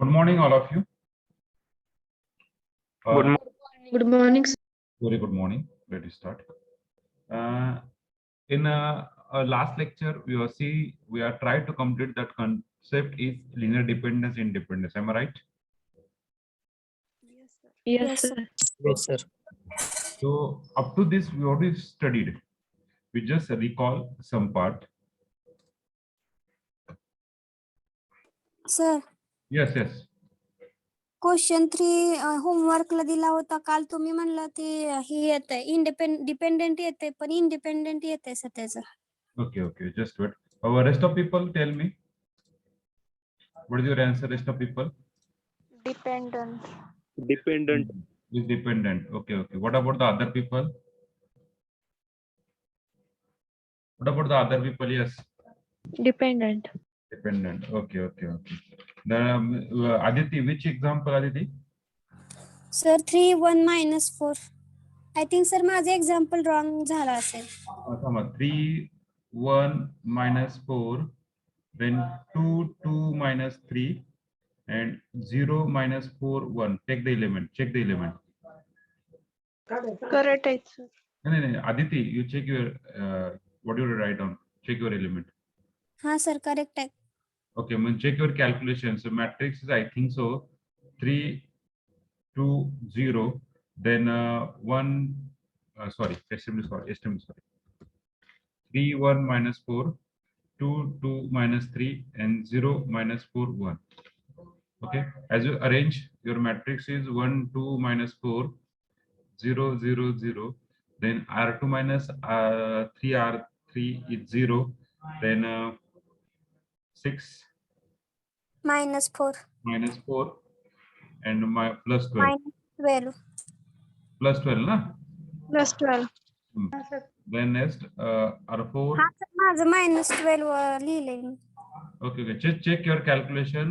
Good morning, all of you. Good morning. Good morning, sir. Very good morning. Let us start. In last lecture, we are trying to complete that concept is linear dependence, independence. Am I right? Yes, sir. Yes, sir. So up to this, we already studied. We just recall some part. Sir Yes, yes. Question 3 होमवर्कला दिला होता काल. तुम्ही म्हणलं ते हे येतंय dependent येते पण इंडिपेंडेंट येते सर त्याचं. Okay, okay. Just wait. Rest of people, tell me. What is your answer, rest of people? Dependent. Is dependent. Okay, okay. What about the other people? What about the other people? Yes. Dependent. Dependent. Okay, okay, okay. The Aditi, which example, Aditi? Sir 3 1 -4. I think sir माझं example wrong झालं असेल. 3 1 -4, then 2 2 -3, and 0 -4 1. Take the element. Check the element. Correct, sir. No. Aditi, you check your what you write down. Check your element. हा sir correct आहे. Okay, check your calculation. So matrix is, I think so, 3 2 0, then 1 sorry, estimate sorry 3 1 -4, 2 2 -3, and 0 -4 1. Okay, as you arrange your matrix is 1 2 -4 0 0 0, then R2 minus 3 R3 is 0, then 6 -4 -4 and my plus 12 -12 plus 12 na. Plus 12. Then next R4. हा sir माझं -12 लिहिलंय मी. Okay, just check your calculation.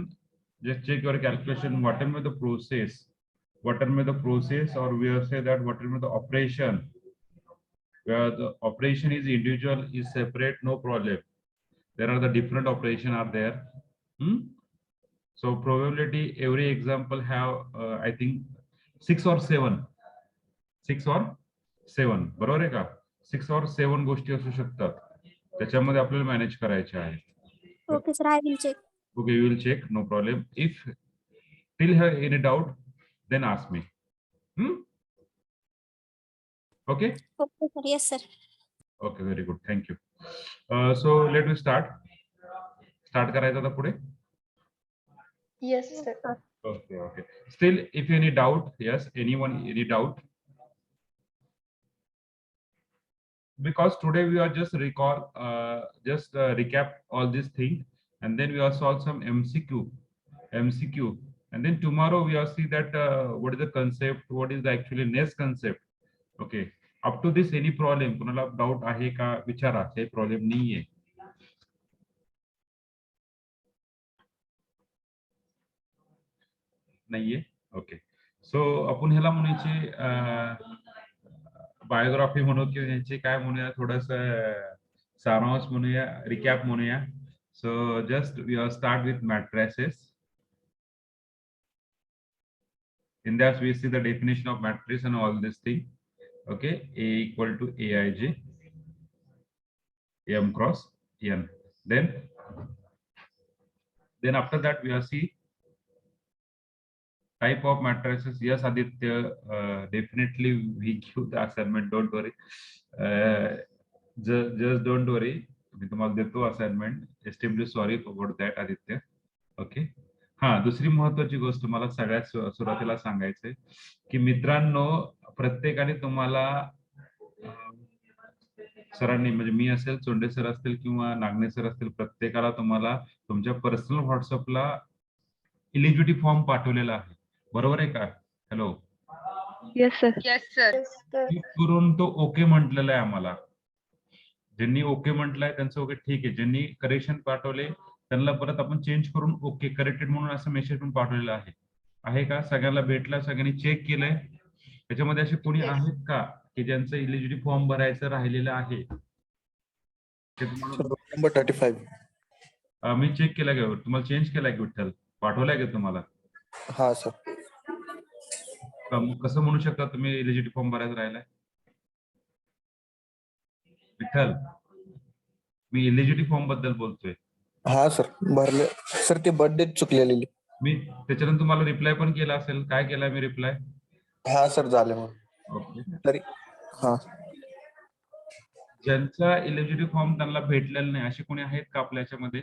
Just check your calculation. Whatever the process, or we will say that whatever the operation, where the operation is individual, is separate, no problem. There are the different operation are there. So probability every example have I think 6 or 7. 6 or 7, बरोबर आहे का? 6 or 7 गोष्टी असू शकतात. त्याच्यामध्ये आपल्याला manage करायचे आहे. Okay sir I will check. Okay, you will check, no problem. If still have any doubt, then ask me. Okay? Okay sir. Yes sir. Okay, very good. Thank you. So let me start. Start करायचं आता पुढे. Yes, sir. Okay, okay. Still, if any doubt, yes, anyone, any doubt? Because today we are just recap all these things, and then we are solve some MCQ, and then tomorrow we are see that what is the concept, what is the actually next concept. Okay, up to this any problem? कुणाला doubt आहे का? विचारा, काही problem नाही आहे. नाहीये. Okay, so आपण ह्याला म्हणायचे बायोग्राफी म्हणू किंवा यांचे काय म्हणूया, थोडस सारांश म्हणूया, रिकॅप म्हणूया. So just we are start with matrices. In that we see the definition of matrix and all this thing. Okay, A equal to Aij, M cross N. Then after that we are see type of matrices. Yes, Aditya, definitely we give the assignment. Don't worry. Just don't worry. मी तुम्हाला देतो assignment. Extremely sorry for that Aditya. Okay. हा, दुसरी महत्वाची गोष्ट मला सगळ्यात सुरुवातीला सांगायचंय की मित्रांनो, प्रत्येकाने तुम्हाला सरांनी, म्हणजे मी असेल, चोंडे सर असतील किंवा नागणे सर असतील, प्रत्येकाला तुम्हाला तुमच्या पर्सनल व्हॉट्सअपला इलिजिबिलिटी फॉर्म पाठवलेला आहे. बरोबर आहे का? Hello. Yes, sir. Yes, sir. करून तो ओके म्हटलेला आहे आम्हाला. ज्यांनी ओके म्हटलंय त्यांचं ओके, ठीक आहे. ज्यांनी करेक्शन पाठवले त्यांना परत आपण चेंज करून ओके करेक्टेड म्हणून असं मेसेज पण पाठवलेला आहे का? सगळ्यांना भेटला? सगळ्यांनी चेक केलंय? त्याच्यामध्ये असे कोणी आहेत का की ज्यांचं इलिजिबिलिटी फॉर्म भरायचं राहिलेलं आहे? नंबर 35. मी चेक केला का? तुम्हाला चेंज केलाय की विठ्ठल? पाठवलाय का तुम्हाला? हा सर. कसं म्हणू शकता तुम्ही एलिजिबिलिटी फॉर्म भरायला राहिलाय? विठ्ठल, मी एलिजिबिलिटी फॉर्म बद्दल बोलतोय. हा सर भरले सर, ते बर्थडे चुकलेली. मी त्याच्यानंतर तुम्हाला रिप्लाय पण केला असेल. काय केलाय मी रिप्लाय? हा सर झाले मग ओके. तरी. हा ज्यांचा एलिजिबिलिटी फॉर्म त्यांना भेटलेला नाही असे कोणी आहेत का आपल्या याच्यामध्ये?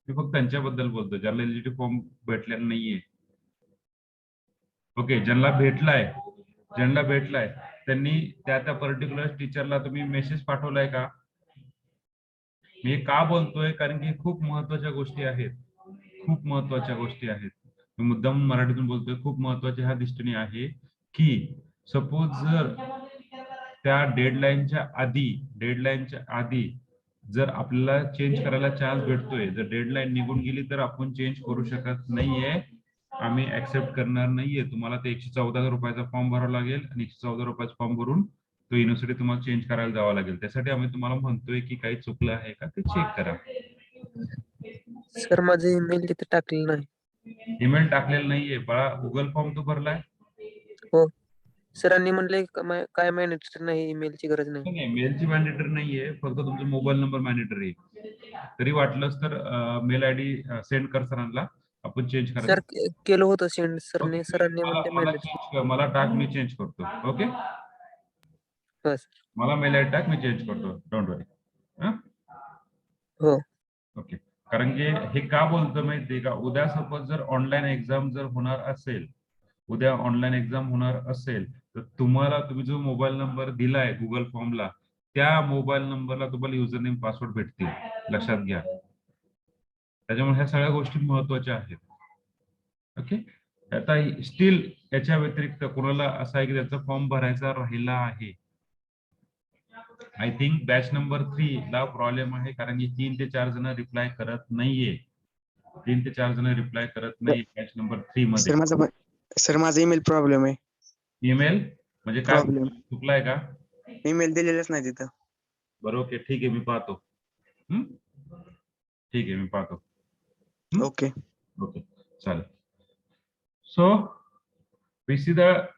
मी फक्त त्यांच्याबद्दल बोलतो ज्यांना एलिजिबिलिटी फॉर्म भेटलेला नाहीये. ओके, ज्यांना भेटलाय त्यांनी त्या पर्टिक्युलर टीचरला तुम्ही मेसेज पाठवलाय का? मी का बोलतोय, कारण की खूप महत्वाच्या गोष्टी आहेत. खूप महत्वाच्या गोष्टी आहेत. मी मुद्दाम मराठीतून बोलतोय. खूप महत्वाच्या ह्या दृष्टीने आहे की सपोज जर त्या डेडलाईनच्या आधी जर आपल्याला चेंज करायला चान्स भेटतोय, जर डेडलाईन निघून गेली तर आपण चेंज करू शकत नाहीये. आम्ही ऍक्सेप्ट करणार नाहीये. तुम्हाला ते 114 रुपयाचा फॉर्म भरावा लागेल आणि 114 रुपयाचा फॉर्म भरून तो युनिव्हर्सिटी तुम्हाला चेंज करायला जावं लागेल. त्यासाठी आम्ही तुम्हाला म्हणतोय की काही चुकलं आहे का ते चेक करा. सर माझं ईमेल तिथे टाकलेलं नाही. ईमेल टाकलेलं नाहीये बाळा. गुगल फॉर्म तू भरलाय? हो. सरांनी म्हणले काय मॅनेटरी नाही, ईमेलची गरज नाही. नाही, मेलची मॅन्डेटरी नाहीये, फक्त तुमचा मोबाईल नंबर मॅन्डेटरी आहे. तरी वाटलंच तर मेल आयडी सेंड कर सरांना, आपण चेंज सर करायचं. केलं होतं सेंड सरांनी म्हणले मॅनेटरी. मला टाक, मी चेंज करतो. ओके, हो सर. मला मेल आयडी टाक, मी चेंज करतो. डोंट वरी. हो. ओके. कारण की हे का बोलतो माहितीये का, उद्या सपोज जर ऑनलाईन एक्झाम जर होणार असेल, तर तुम्ही जो मोबाईल नंबर दिलाय गुगल फॉर्मला, त्या मोबाईल नंबरला तुम्हाला युजर नेम पासवर्ड भेटतील. लक्षात घ्या. त्याच्यामुळे ह्या सगळ्या गोष्टी महत्वाच्या आहेत. ओके. आता स्टील याच्या व्यतिरिक्त कोणाला असं आहे की त्याचा फॉर्म भरायचा राहिला आहे? आय थिंक बॅच नंबर 3 ला प्रॉब्लेम आहे, कारण की 3 ते 4 जण रिप्लाय करत नाहीये. बॅच नंबर 3 मध्ये. सर माझा ईमेल प्रॉब्लेम आहे. ईमेल म्हणजे काय चुकलाय का? ईमेल दिलेलाच नाही तिथं. बरं, ओके, ठीक आहे, मी पाहतो. ठीक आहे, मी पाहतो. ओके. ओके, चालेल. So we see the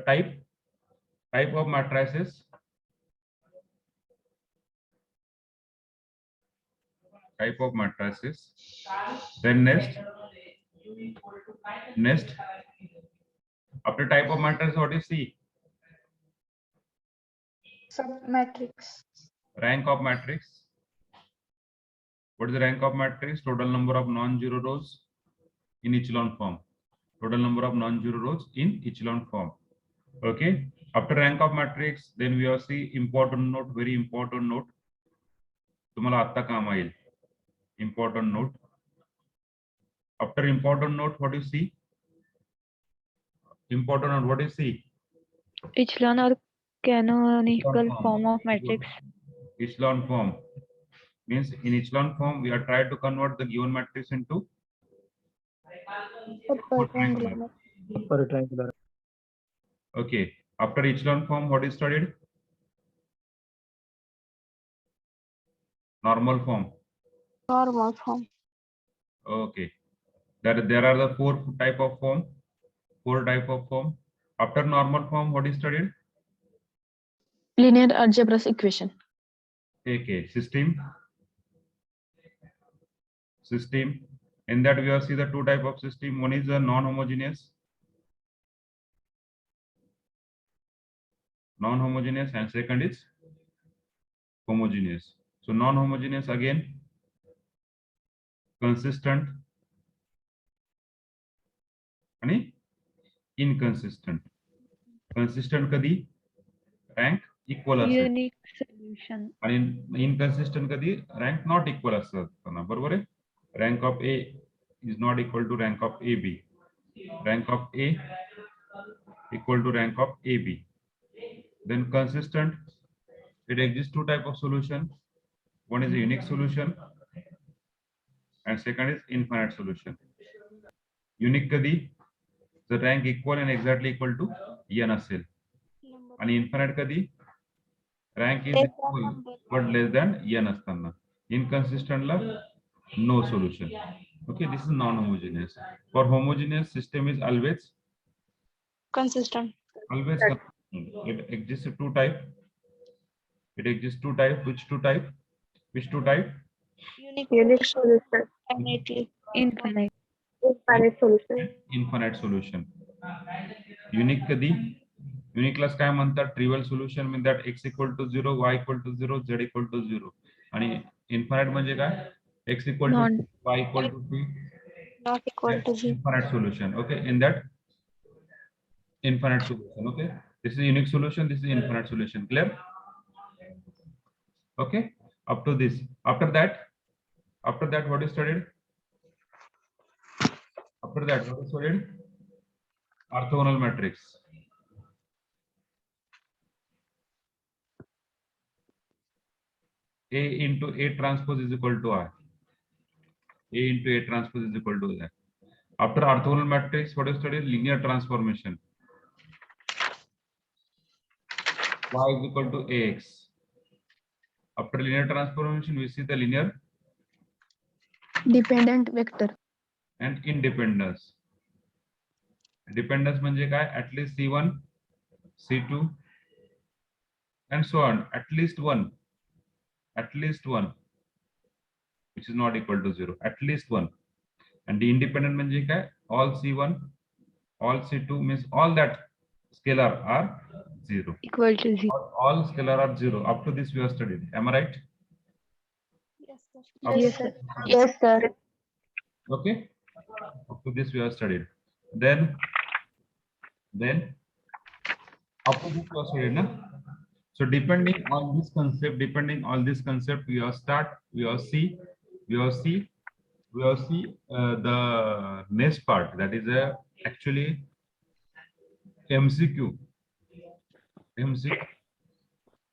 type of matrices. Then next after type of matrix, what is C? Submatrix. Rank of matrix. What is the rank of matrix? Total number of non-zero rows in echelon form. Total number of non-zero rows in echelon form. Okay. After rank of matrix, then we have see important note, very important note. तुम्हाला आता काम येईल. Important note. After important note, what do you see? Important note, what do you see? Echelon or canonical form of matrix. Echelon form means in echelon form we are trying to convert the given matrix into triangular. Okay. After echelon form, what is studied? Normal form. Okay. There are the four type of form. After normal form, what is studied? Linear algebra equation. Okay. System. In that we have see the two type of system. One is the non-homogeneous, and second is homogeneous. So non-homogeneous again consistent and inconsistent. Consistent कधी rank equal असेल, Unique solution. आणि inconsistent कधी rank not equal असताना. बरोबर आहे. Rank of A is not equal to rank of AB. Rank of A equal to rank of AB. Then consistent, it exists two type of solution. One is a unique solution and second is infinite solution. Unique कधी the rank equal and exactly equal to n असेल, आणि infinite कधी rank is equal but less than n असताना. Inconsistent ला no solution. Okay, this is non-homogeneous. For homogeneous system is always Consistent. consistent. It exists two type. It exists two type. Which two type? Which two type? Unique solution. Finitely. Infinite. Infinite solution. Infinite solution. Unique कधी? युनिकलाच काय म्हणतात? Trivial solution mean that x equal to 0, y equal to 0, z equal to 0. आणि infinite म्हणजे काय? x equal to Non. y equal to 3. Not equal to 0. Infinite solution. Okay, in that infinite solution. Okay, this is unique solution. This is infinite solution. Clear? Okay, up to this. After that, what is studied? After that, what is studied? Orthogonal matrix. A into A transpose is equal to R. A into A transpose is equal to that. After orthogonal matrix, what is studied? Linear transformation. Y is equal to AX. After linear transformation, we see the linear Dependent vector. and independence. Dependence म्हणजे काय? At least C1, C2, and so on. At least one, which is not equal to 0. At least one. And the independent म्हणजे काय? All C1, all C2 means all that scalar are 0. Equal to 0. All scalar are 0. Up to this we have studied. Am I right? Yes, sir. Up- Yes, sir. Yes, sir. Okay. Up to this we have studied. Then up to this we have studied, na? So depending on this concept, we have see the next part, that is actually MCQ.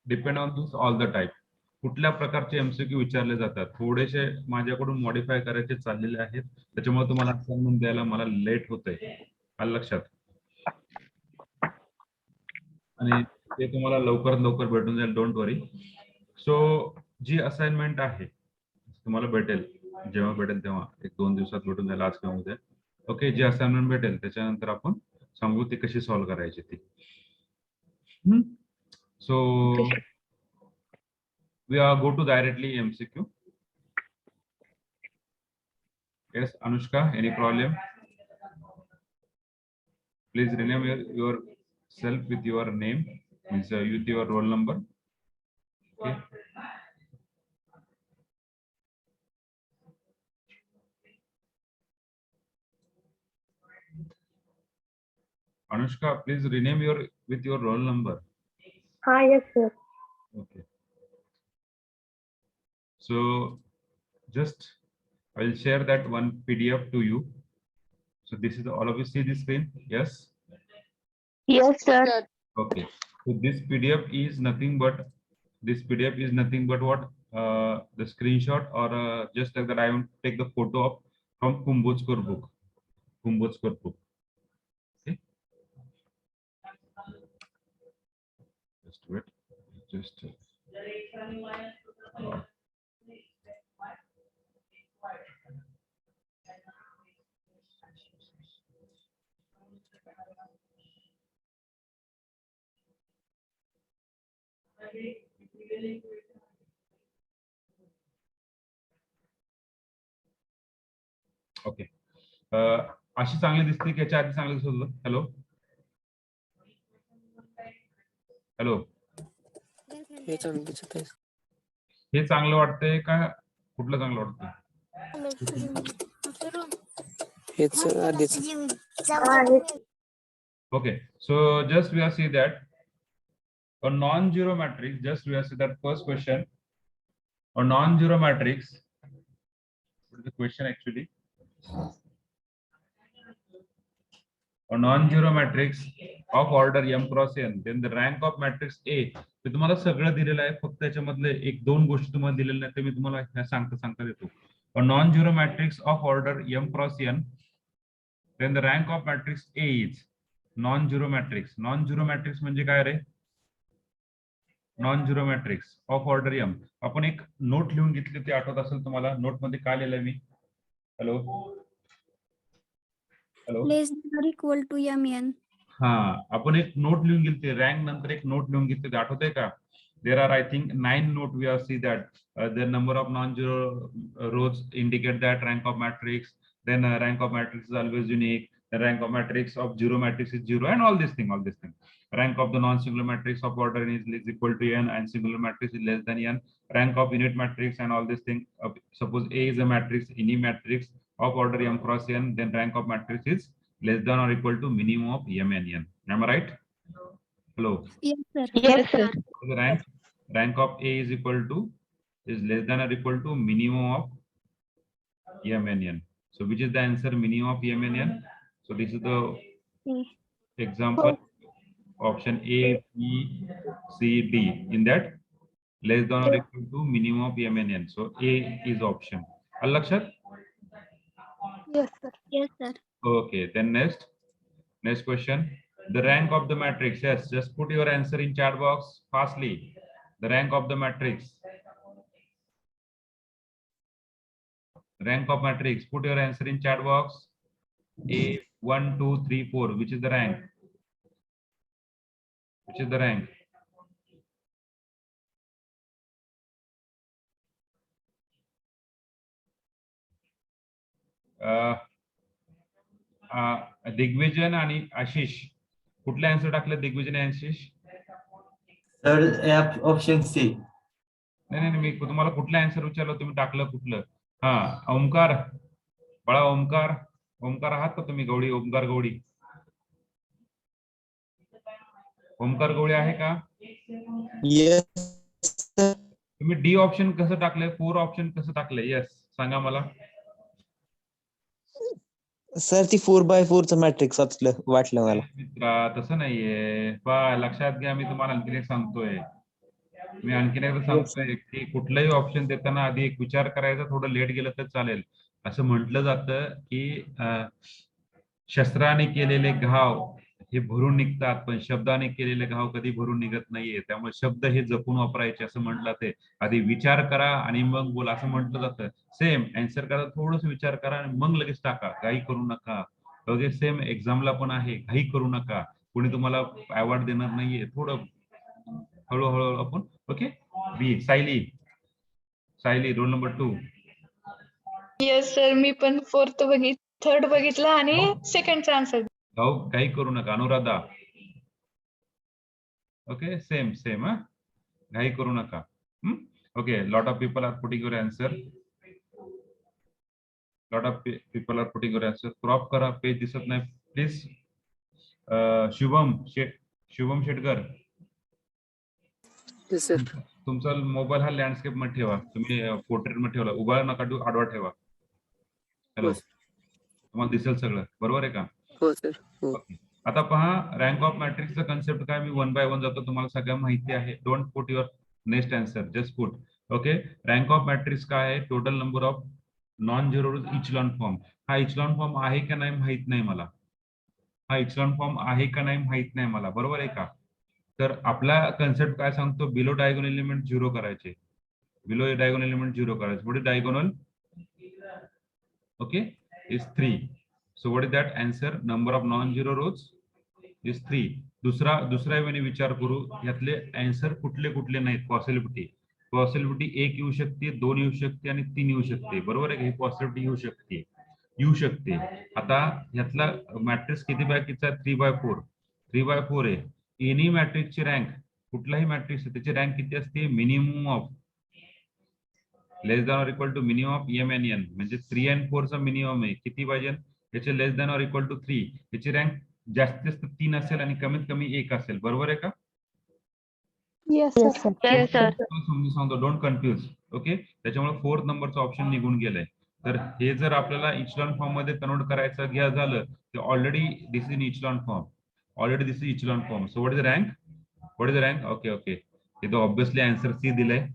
Depend on this all the type. कुठल्या प्रकारचे MCQ विचारले जातात? थोडेसे माझ्याकडून modify करायचे चाललेले आहेत, त्याच्यामुळे तुम्हाला असाइनमेंट द्यायला मला लेट होतंय. आलं लक्षात? आणि ते तुम्हाला लवकरात लवकर भेटून जाईल. Don't worry. सो जी असाइनमेंट आहे तुम्हाला भेटेल, जेव्हा भेटेल तेव्हा 1-2 दिवसात भेटून जाईल, आज किंवा उद्या. ओके, जी असाइनमेंट भेटेल त्याच्यानंतर आपण सांगू ती कशी सॉल्व्ह करायची ती. So we are go to directly MCQ. Yes, Anushka, any problem? Please rename yourself with your name, means with your roll number. Okay. Anushka, please rename with your roll number. Yes, sir. Okay. So just I will share that one PDF to you. So this is all of you see the screen. Yes. Yes, sir. Okay. So this PDF is nothing but what? The screenshot, or just like that I want to take the photo of from Kumbhotskar book. Okay. Just wait. Just. Okay. अशी चांगली दिसते की याच्या आधी चांगलं दिसत होतं? Hello hello, हे चांगलं दिसत आहे. हे चांगलं वाटतंय का कुठलं चांगलं वाटतंय? हेच आधीच. Okay, so just we have see that a non-zero matrix, just we have see that first question, a non-zero matrix, what is the question actually? A non-zero matrix of order m cross n, then the rank of matrix A. ते तुम्हाला सगळं दिलेलं आहे, फक्त त्याच्यामधले 1-2 गोष्टी तुम्हाला दिलेल्या नाही, ते मी तुम्हाला सांगता देतो. A non-zero matrix of order m cross n, then the rank of matrix A is non-zero matrix. Non-zero matrix म्हणजे काय रे? Non-zero matrix of order m. आपण एक नोट लिहून घेतली, ते आठवत असेल तुम्हाला. नोट मध्ये काय लिहिलंय मी? Hello hello less than or equal to mn. हा आपण एक नोट लिहून घेतली रँक नंतर एक नोट लिहून घेतली आठवतंय का there are I think 9 note we are see that the number of non zero rows indicate that rank of matrix then rank of matrix is always unique. The rank of matrix of zero matrix is zero, and all this thing. Rank of the non-singular matrix of order is equal to n, and singular matrix is less than n. Rank of unit matrix and all this thing. Suppose A is a matrix, any matrix of order m cross n, then rank of matrix is less than or equal to minimum of m and n. Am I right? Hello. Yes, sir. Yes, sir. The rank of A is equal to is less than or equal to minimum of m and n. So which is the answer? Minimum of m and n. So this is the example. Option A, B, C, D. In that, less than or equal to minimum of m and n. So A is option. Alakshat? Yes, sir. Yes, sir. Okay. Then next question. The rank of the matrix. Yes. Just put your answer in chat box fastly. The rank of the matrix. Rank of matrix. Put your answer in chat box. A 1, 2, 3, 4. Which is the rank? Which is the rank? दिग्विजन आणि आशिष कुठले answer टाकले दिग्विजन आणि Ashish sir option C. नाही मी तुम्हाला कुठलं answer विचारलं तुम्ही टाकलं कुठलं हा ओमकार बाळा ओमकार आहात का तुम्ही गवळी ओमकार गवळी आहे का तुम्ही डी ऑप्शन कसं टाकलंय 4 ऑप्शन कसं टाकलंय यस सांगा मला सर ती 4x4 मॅट्रिक्स वाटलं मला मित्रा तसं नाहीये लक्षात घ्या मी तुम्हाला आणखीन एक सांगतोय की कुठलाही ऑप्शन देताना आधी एक विचार करायचा थोडं लेट गेलं तर चालेल असं म्हटलं जातं की शस्त्राने केलेले घाव हे भरून निघतात पण शब्दाने केलेले घाव कधी भरून निघत नाहीये त्यामुळे शब्द हे जपून वापरायचे असं म्हटलं ते आधी विचार करा आणि मग बोला असं म्हटलं जातं सेम आन्सर करा थोडस विचार करा आणि मग लगेच टाका घाई करू नका वगैरे सेम एक्झामला पण आहे घाई करू नका कोणी तुम्हाला अवॉर्ड देणार नाहीये थोडं हळूहळू आपण ओके बी Sayali roll number 2 yes sir मी पण थर्ड बघितला आणि सेकंडचा आन्सर काही करू नका अनुराधा ओके सेम घाई करू नका okay lot of people are putting your answer crop करा पेज दिसत नाही प्लीज शुभम शेटकर तुमचा मोबाईल हा लँडस्केप मध्ये ठेवा तुम्ही पोर्ट्रेट मध्ये ठेवला उभा नका आडवा ठेवा हॅलो तुम्हाला दिसेल सगळं बरोबर आहे का हो सर हो आता पहा रँक ऑफ मॅट्रिक्सचा कन्सेप्ट काय मी 1 बाय 1 जातो तुम्हाला सगळं माहिती आहे don't put your next answer just put okay rank of matrix काय आहे total number of non zero echelon form हा इचलॉन फॉर्म आहे का नाही माहित नाही मला बरोबर आहे का तर आपला कन्सेप्ट काय सांगतो बिलो डायगोनल एलिमेंट 0 करायचे पुढे diagonal okay is 3 so what is that answer number of non-zero rows is 3 दुसरा वेळी विचार करू यातले आन्सर कुठले नाहीत पॉसिबिलिटी 1 येऊ शकते 2 येऊ शकते आणि 3 येऊ शकते बरोबर आहे ही पॉसिबिलिटी येऊ शकते आता यातला मॅट्रिक्स किती बाकीचा 3/4 आहे एनी मॅट्रिक्सची रँक कुठलाही मॅट्रिक्स त्याची रँक किती असते minimum of less than or equal to minimum of m and n म्हणजे 3 and 4 चा मिनिमम आहे किती पाहिजे याचे लेस दॅन ऑर इक्वल टू 3 याची रँक जास्तीत जास्त 3 असेल आणि कमीत कमी 1 असेल बरोबर आहे का येस सर समजून सांगतो डोंट कन्फ्यूज ओके त्याच्यामुळे 4th नंबरचा ऑप्शन निघून गेलाय तर हे जर आपल्याला इचलॉन फॉर्म मध्ये कन्वर्ट करायचं घ्या झालं तर already this is echelon form so what is the rank okay हे तो ऑब्विसली आन्सर सी दिलाय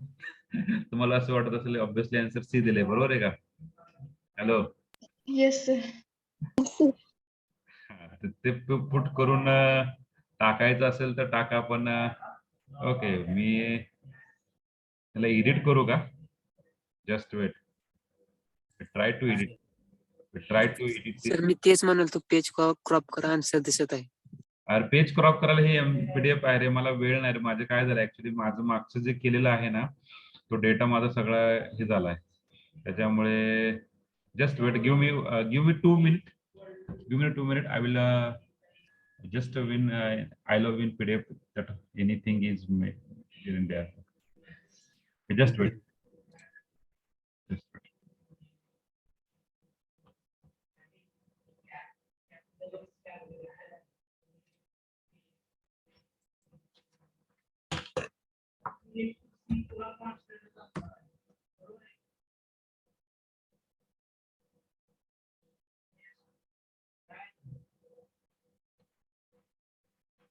तुम्हाला असं वाटत असेल ऑब्विसली आन्सर सी दिले बरोबर आहे का हॅलो येस सर ते पुट करून टाकायचं असेल तर टाका पण ओके मी त्याला एडिट करू का just wait try to edit try to edit this. Sir मी तेच म्हणाल तो पेज क्रॉप करा आन्सर दिसत आहे. अरे पेज क्रॉप करायला हे पीडीएफ आहे रे, मला वेळ नाही रे. माझे काय झालं ऍक्च्युली, माझं मागचं जे केलेलं आहे ना, तो डेटा माझा सगळा हे झालाय. त्याच्यामुळे just wait, give me 2 minute, give me 2 minute. I will just win. I love in PDF that anything is made in there. Just wait. Just wait.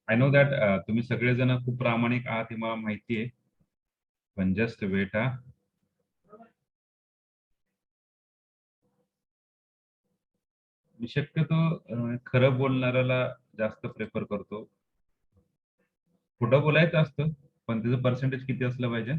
I know that तुम्ही सगळेजण खूप प्रामाणिक आहात हे मला माहिती आहे, पण जस्ट वेट. मी शक्यतो खरं बोलणाऱ्याला जास्त प्रेफर करतो. खोटं बोलायचं असतं, पण त्याचं पर्सेंटेज किती असलं पाहिजे?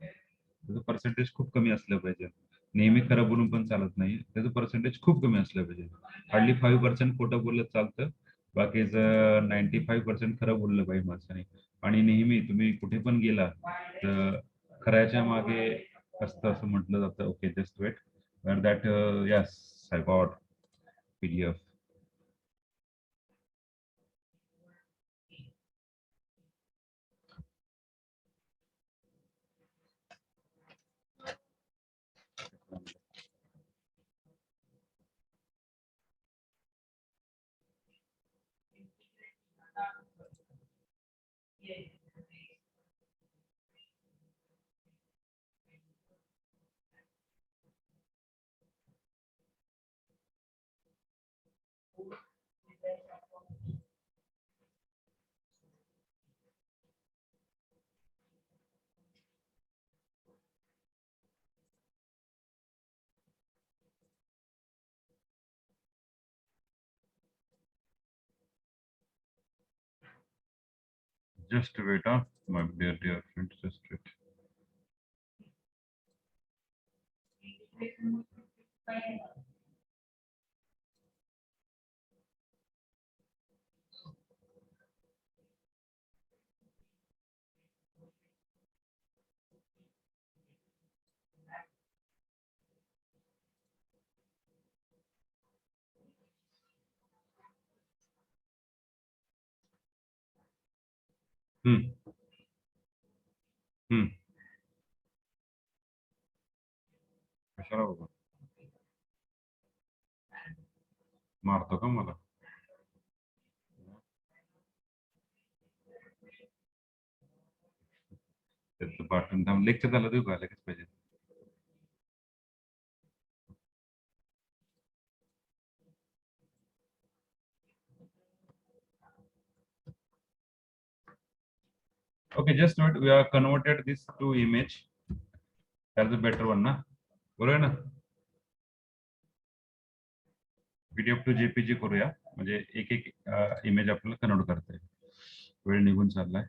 त्याचं पर्सेंटेज खूप कमी असलं पाहिजे. नेहमी खरं बोलून पण चालत नाही, त्याचं पर्सेंटेज खूप कमी असलं पाहिजे. हार्डली 5% खोटं बोललं चालतं, बाकीचं 95% खरं बोललं पाहिजे माणसाने. आणि नेहमी तुम्ही कुठे पण गेला तर खऱ्याच्या मागे असतं असं म्हटलं जातं. Okay, just wait. That yes, I got PDF. Just wait, my dear friends, just wait. कशाला बाबा मारतो का मला? त्याचं पाठवून थांब, लेक्चर झालं देऊ का? लगेच पाहिजे. Okay, just note we have converted this to image. That's the better one, ना? बरोबर ना? PDF to JPG करूया, म्हणजे एक एक इमेज आपल्याला कन्वर्ट करता येईल. वेळ निघून चाललाय.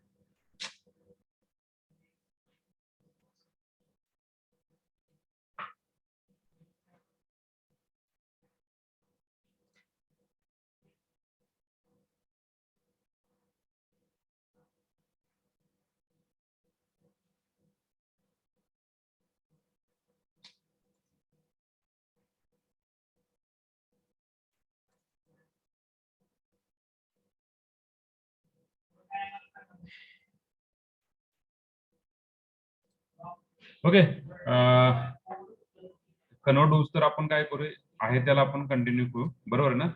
ओके, कन्वर्ट होऊस तर आपण काय करू, आहे त्याला आपण कंटिन्यू करू. बरोबर ना?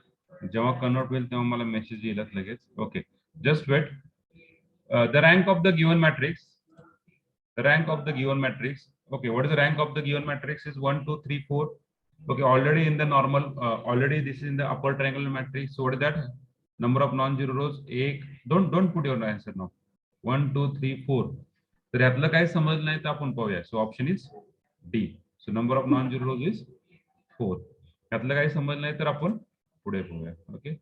जेव्हा कन्वर्ट होईल तेव्हा मला मेसेज येईल लगेच. Okay, just wait. The rank of the given matrix, the rank of the given matrix. Okay, what is the rank of the given matrix? Is 1 2 3 4. Okay, already in the normal, already this is in the upper triangular matrix. So what is that? Number of non-zero rows. Don't put your answer now. 1 2 3 4. तर यातलं काही समजलं नाही तर आपण पाहूया. So option is D. So number of non-zero rows is 4. यातलं काही समजलं नाही तर आपण पुढे पाहूया. ओके,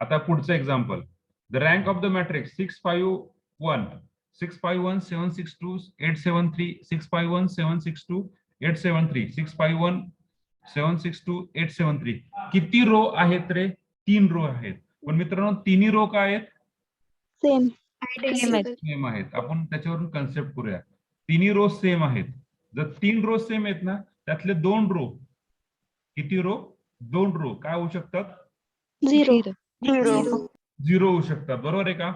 आता पुढचं example. The rank of the matrix 6 5 1. 6 5 1 7 6 2 8 7 3 6 5 1 7 6 2 8 7 3 6 5 1 762,873 किती रो आहेत रे? 3 रो आहेत. पण मित्रांनो तिन्ही रो काय आहेत? सेम. Identical. सेम आहेत. आपण त्याच्यावरून कन्सेप्ट करूया. तिन्ही रो सेम आहेत. जर 3 रो सेम आहेत ना, त्यातले 2 रो, किती रो? 2 रो काय होऊ शकतात? 0. 0 होऊ शकतात. बरोबर आहे का?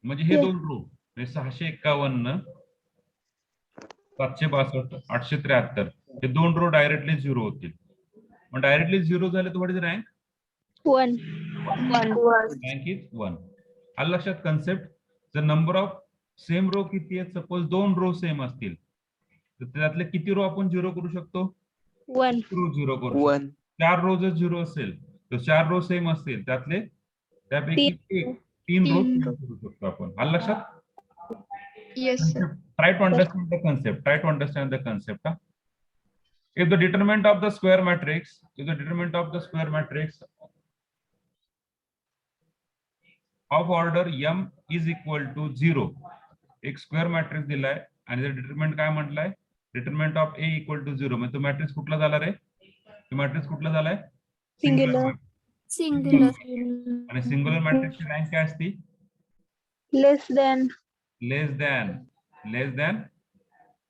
म्हणजे हे Yes. 2 रो म्हणजे 651, 762, 873 हे 2 रो डायरेक्टली 0 होतील. मग डायरेक्टली 0 झाले तर what is rank? 1. Rank is 1. आलं लक्षात कन्सेप्ट? जर नंबर ऑफ सेम रो किती आहेत? सपोज 2 रो सेम असतील तर त्यातले किती रो आपण 0 करू शकतो? 1. रो 0 करू शकतो. 1. 4 रो जर 0 असेल तर 4 रो सेम असतील त्यापैकी 3 रो तीन करू शकतो आपण. आलं लक्षात? Yes, sir. Try to understand the concept. Try to understand the concept. If the determinant of the square matrix, of order m is equal to 0, एक स्क्वेअर मॅट्रिक्स दिलाय आणि जर डिटरमिनंट काय म्हटलंय? Determinant of a equal to 0. म्हणजे तो matrix कुठला झाला रे? तो मॅट्रिक्स कुठला झालाय? Singular. आणि सिंग्युलर मॅट्रिक्सची रँक काय असती? Less than. लेस दॅन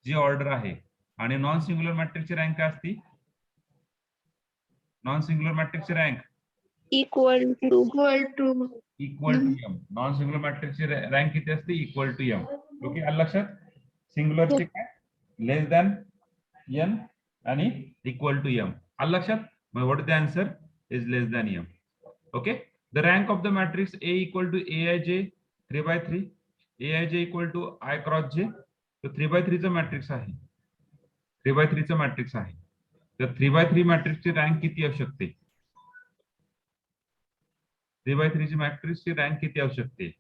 जी ऑर्डर आहे. आणि नॉन सिंग्युलर मॅट्रिक्सची रँक काय असती? नॉन सिंग्युलर मॅट्रिक्सची rank Equal to. Equal to M. Non singular मॅट्रिक्सची रँक किती असते? Equal to M. ओके, आलं लक्षात? सिंग्युलरची काय? लेस दॅन एन आणि इक्वल टू एम. आलं लक्षात? मग what is the answer? Is less than m. Okay, the rank of the matrix A equal to aij 3/3, aij equal to i cross j. तर 3/3 चं मॅट्रिक्स आहे. 3/3 चं matrix आहे. तर 3/3 मॅट्रिक्सची रँक किती असू शकते? 3/3 ची मॅट्रिक्सची रँक किती असू शकते?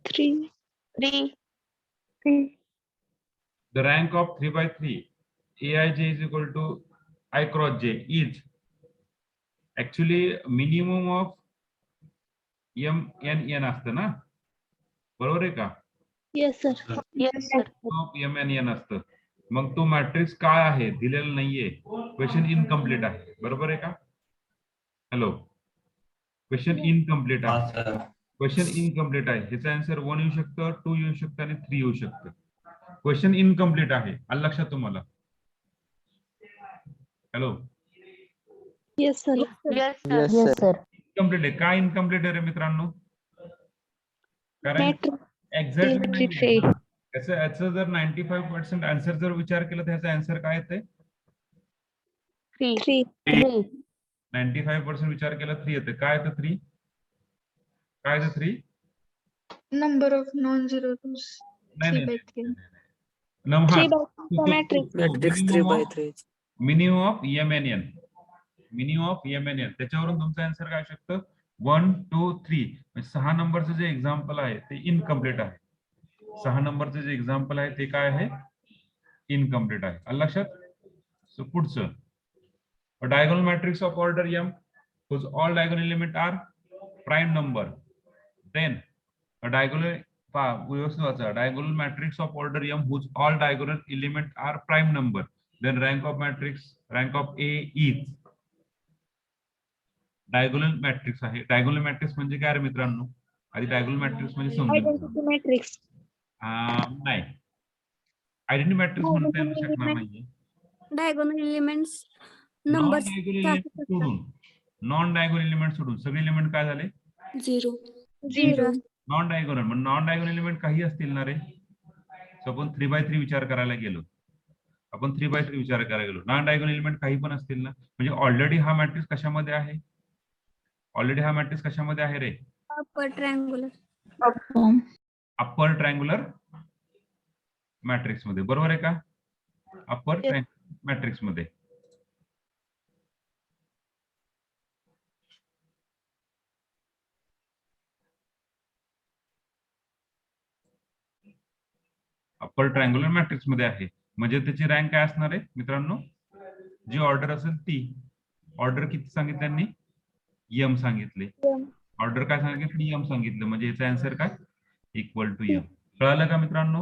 3. The rank of 3/3 aij is equal to I cross j is actually minimum of mn असतं ना, बरोबर आहे का? Yes, sir. Of mn असतं. मग तो मॅट्रिक्स काय आहे? दिलेला नाहीये. क्वेश्चन इनकम्प्लीट आहे. बरोबर आहे का? हॅलो, क्वेश्चन इनकम्प्लीट आहे. क्वेश्चन इनकम्प्लीट आहे. ह्याचा आन्सर 1 येऊ शकतं, 2 येऊ शकतं आणि 3 येऊ शकतं. क्वेश्चन इनकम्प्लीट आहे. आलं लक्षात तुम्हाला? Hello, Yes, sir. Yes, sir. Incomplete आहे. काय इनकम्प्लीट आहे रे मित्रांनो? कारण Matrix. एक्झॅक्टली याचं जर 95% आन्सर जर विचार केला तर ह्याचा आन्सर काय येते? 3. 95% विचार केला 3 येते. काय येतं 3? काय येतं 3? Number of non-zero rows. नाही 3/3. Three by three matrix. Matrix 3/3. Minimum of mn. Minimum of mn. त्याच्यावरून तुमचं आन्सर काय असू शकतं? 1, 2, 3. म्हणजे 6 नंबरचं जे एक्झाम्पल आहे ते इनकम्प्लीट आहे. 6 नंबरचं जे एक्झाम्पल आहे ते काय आहे? इनकम्प्लीट आहे. आलं लक्षात? सो पुढचं, diagonal matrix of order m whose all diagonal element are prime number, then a diagonal व्यवस्थित वाचा. diagonal matrix of order m whose all diagonal element are prime number, then rank of A is diagonal matrix आहे. diagonal matrix म्हणजे काय रे मित्रांनो? आधी diagonal matrix म्हणजे समजून Identity matrix. नाही, आयडेंटिटी मॅट्रिक्स म्हणता येऊ शकणार नाहीये. Diagonal elements. Non Numbers. Diagonal element सोडून, नॉन डायगोनल एलिमेंट सोडून सगळे एलिमेंट काय झाले? 0. Non diagonal. मग नॉन डायगोनल एलिमेंट काही असतील ना रे? सो आपण 3/3 विचार करायला गेलो. नॉन डायगोनल एलिमेंट काही पण असतील ना, म्हणजे ऑलरेडी हा मॅट्रिक्स कशामध्ये आहे? रे? Upper triangular. Upper triangular matrix मध्ये. बरोबर आहे का? अप्पर मॅट्रिक्स मध्ये. अप्पर ट्रायंगुलर मॅट्रिक्स मध्ये आहे. म्हणजे त्याची रँक काय असणार आहे मित्रांनो? जी ऑर्डर असेल ती. ऑर्डर किती सांगितलं त्यांनी? m सांगितले. ऑर्डर काय सांगितलं? m सांगितलं. म्हणजे याचा आन्सर काय? Equal to m. कळालं का मित्रांनो?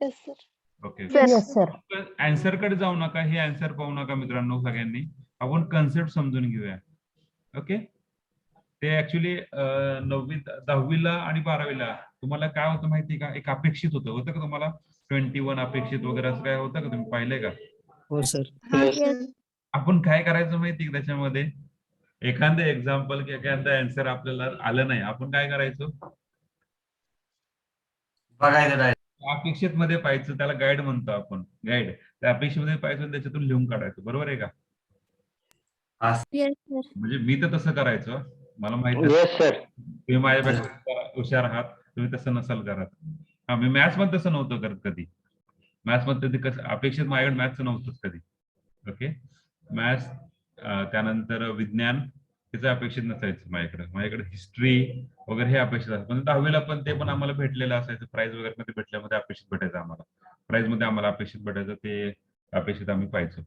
Yes, sir. Okay yes sir. Answer कडे जाऊ नका, हे आन्सर पाहू नका मित्रांनो. सगळ्यांनी आपण कन्सेप्ट समजून घेऊया. ओके, ते ऍक्च्युली 9वी 10वीला आणि 12वीला तुम्हाला काय होतं माहिती का, एक अपेक्षित होतं का तुम्हाला 21 अपेक्षित वगैरे असं काय होतं का, तुम्ही पाहिलंय का? हो सर. Yes. आपण काय करायचं माहिती का त्याच्यामध्ये, एखादं एक्झाम्पल की एखादं आन्सर आपल्याला आलं नाही, आपण काय करायचो, अपेक्षित मध्ये पाहायचं, त्याला गाईड म्हणतो आपण, गाईड. त्या अपेक्षित मध्ये पाहायचं आणि त्याच्यातून लिहून काढायचं. बरोबर आहे का? Yes, sir. म्हणजे मी तर तसं करायचं, मला माहिती तुम्ही माझ्यापेक्षा हुशार आहात, तुम्ही तसं नसाल करत. हा, मी मॅथ्स मध्ये तसं नव्हतं करत कधी. मॅथ्स मध्ये कसं अपेक्षित माझ्याकडे मॅथ्स नव्हतंच कधी. ओके, मॅथ्स त्यानंतर विज्ञान त्याचं अपेक्षित नसायचं माझ्याकडे हिस्ट्री वगैरे हे अपेक्षित असायचं. पण 10वीला पण ते पण आम्हाला भेटलेलं असायचं, प्राइज वगैरे मध्ये भेटल्यामध्ये अपेक्षित भेटायचं आम्हाला, प्राइज मध्ये आम्हाला अपेक्षित भेटायचं, ते अपेक्षित आम्ही पाहायचो.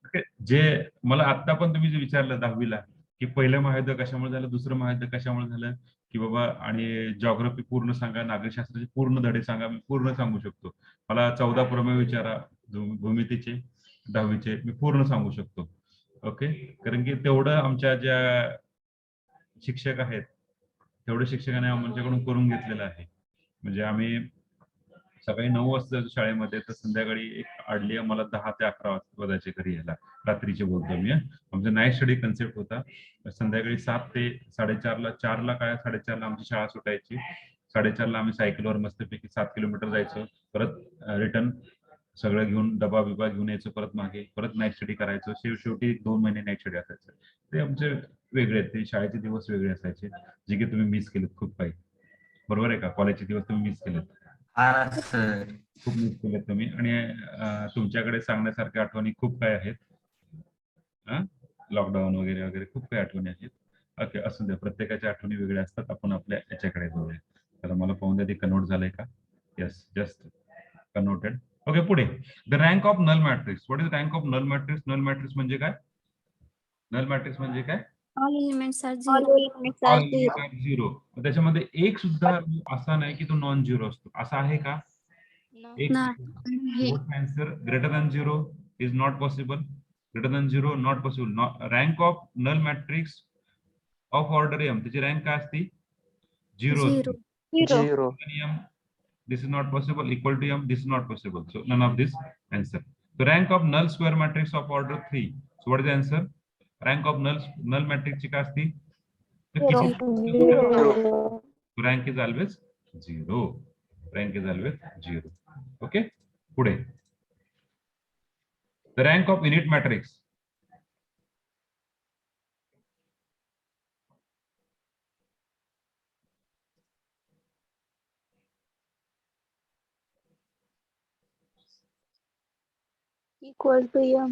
ओके, जे मला आता पण तुम्ही जे विचारलं 10वीला की पहिलं महायुद्ध कशामुळे झालं, दुसरं महायुद्ध कशामुळे झालं, की बाबा आणि जॉग्राफी पूर्ण सांगा, नागरिकशास्त्राचे पूर्ण धडे सांगा, मी पूर्ण सांगू शकतो. मला 14 प्रमेय विचारा भूमितीचे 10वीचे, मी पूर्ण सांगू शकतो. ओके, कारण की तेवढं आमच्या ज्या शिक्षक आहेत तेवढे शिक्षकांनी आमच्याकडून करून घेतलेलं आहे. म्हणजे आम्ही सकाळी 9 वाजता जायचो शाळेमध्ये, तर संध्याकाळी एक आडली आम्हाला 10 ते 11 वाजायचे घरी यायला. रात्रीचे बोलतो मी. आमचा नाईट स्टडी कन्सेप्ट होता. संध्याकाळी 7 ते 4:30ला, 4ला काय 4:30ला आमची शाळा सुटायची. 4:30ला आम्ही सायकलवर मस्तपैकी 7 किलोमीटर जायचो, परत रिटर्न सगळं घेऊन डबा बिबा घेऊन यायचो, परत मागे परत नाईट स्टडी करायचो. शेवटी 2 महिने नाईट स्टडी असायचं. ते आमचे वेगळे, ते शाळेचे दिवस वेगळे असायचे, जे की तुम्ही मिस केलेत खूप काही. बरोबर आहे का? कॉलेजचे दिवस तुम्ही मिस केलेत, खूप मिस केलेत तुम्ही. आणि तुमच्याकडे सांगण्यासारख्या आठवणी खूप काय आहेत. लॉकडाऊन वगैरे वगैरे खूप काही आठवणी आहेत. ओके, असू द्या, प्रत्येकाच्या आठवणी वेगळ्या असतात. आपण आपल्या याच्याकडे जाऊया. तर मला पाहून द्या ते कन्वर्ट झालंय का. Yes, just converted. ओके, पुढे the rank of null matrix. What is rank of null matrix? Null matrix म्हणजे काय? नल मॅट्रिक्स म्हणजे काय? All elements are All zero. elements are zero. Zero. त्याच्यामध्ये एक सुद्धा असा नाही की तो नॉन झिरो असतो, असा आहे का? एक नाही. Answer greater than zero is not possible. Greater than zero not possible. Rank of null matrix of order m, त्याची रँक काय असते? झिरो. Zero. झिरो. This is not possible. Equal to m, this is not possible. So none of this answer. The rank of null square matrix of order 3. So what is the answer? Rank of null matrix ची काय असते? Zero. So rank is always 0. Rank is always 0. Okay. पुढे. The rank of unit matrix. Equal to m.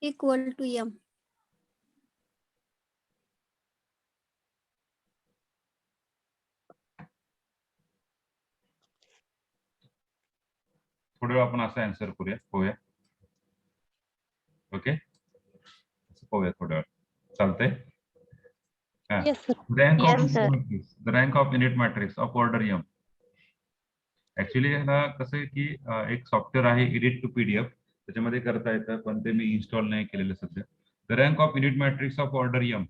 Equal to m. थोडे आपण असा answer करूया, पाहूया. Okay, पाहूया थोड्या वेळ. चालतंय. Rank of matrix, the rank of unit matrix of order m. Actually ह्याला कसं आहे की एक सॉफ्टवेअर आहे एडिट टू पीडीएफ, त्याच्यामध्ये करता येतं, पण ते मी इन्स्टॉल नाही केलेलं सध्या. The rank of unit matrix of order m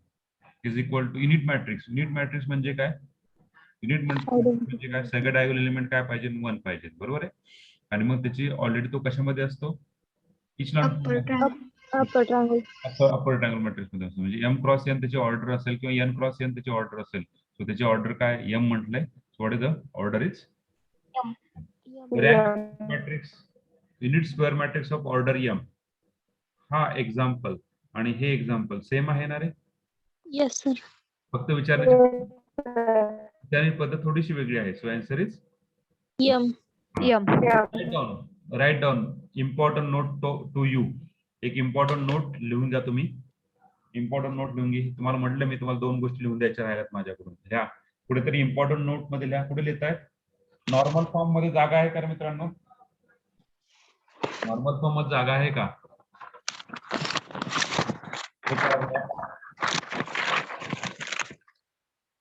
is equal to unit matrix. Unit matrix म्हणजे काय? युनिट म्हणजे काय? सगळे डायगोनल एलिमेंट काय पाहिजे? 1 पाहिजे. बरोबर आहे. आणि मग त्याची ऑलरेडी तो कशामध्ये असतो? Upper triangle. Upper triangle. Upper triangle matrix मध्ये असतो. म्हणजे एम क्रॉस एन त्याची ऑर्डर असेल किंवा एन क्रॉस एन त्याची ऑर्डर असेल, सो त्याची ऑर्डर काय? एम म्हटलंय. So what is the order? Is matrix unit square matrix of order m. हा एक्झाम्पल आणि हे एक्झाम्पल सेम आहे ना रे? Yes, sir. फक्त विचारण्याची पद्धत थोडीशी वेगळी आहे. So answer is M. Write down important note to you. एक इम्पॉर्टंट नोट लिहून घ्या तुम्ही. इम्पॉर्टंट नोट लिहून घे. तुम्हाला म्हटलं मी तुम्हाला 2 गोष्टी लिहून द्यायच्या राहिल्यात माझ्याकडून. लिहा कुठेतरी इम्पॉर्टंट नोट मध्ये लिहा. कुठे लिहिताय? नॉर्मल फॉर्म मध्ये जागा आहे का मित्रांनो? नॉर्मल फॉर्म मध्ये जागा आहे का?